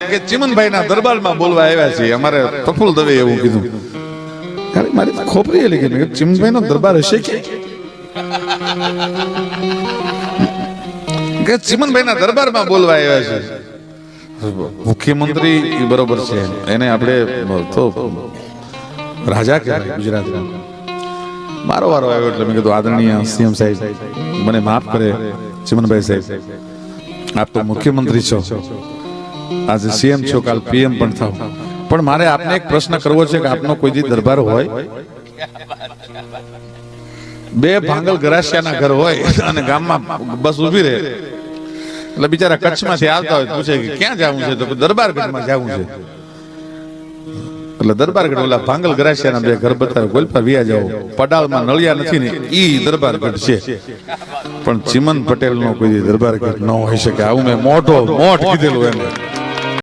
કે ચિમનભાઈ ના દરબારમાં બોલવા આવ્યા છે અમારે પ્રફુલ્લ દવે એવું કીધું. અરે મારી ખોપરી એ લખી કે ચિમનભાઈ નો દરબાર હશે કે ચિમનભાઈ ના દરબારમાં બોલવા આવ્યા છે. મુખ્યમંત્રી બરોબર છે, એને આપણે તો રાજા કહેવાય ગુજરાતના. મારો વારો આવ્યો એટલે મેં કીધું આદરણીય સીએમ સાહેબ મને માફ કરે, ચિમનભાઈ સાહેબ આપ તો મુખ્યમંત્રી છો, આજે સીએમ છો, કાલ પીએમ પણ થાવ, પણ મારે આપને એક પ્રશ્ન કરવો છે કે આપનો કોઈ દી દરબાર હોય? બે ભાંગલ ગરાસિયાના ઘર હોય અને ગામમાં બસ ઊભી રહે એટલે બિચારા કચ્છમાંથી આવતા હોય પૂછે કે ક્યાં જવું છે, તો દરબારગઢમાં જવું છે. એટલે દરબારગઢ ઓલા ભાંગલ ગરાસિયાના બે ઘર બતાવે, ગોલપા વિયા જાઓ, પડાળમાં નળિયા નથી ને ઈ દરબારગઢ છે. પણ ચિમન પટેલ નો કોઈ દરબારગઢ ન હોઈ શકે, આવું મેં મોટ કીધેલું એને.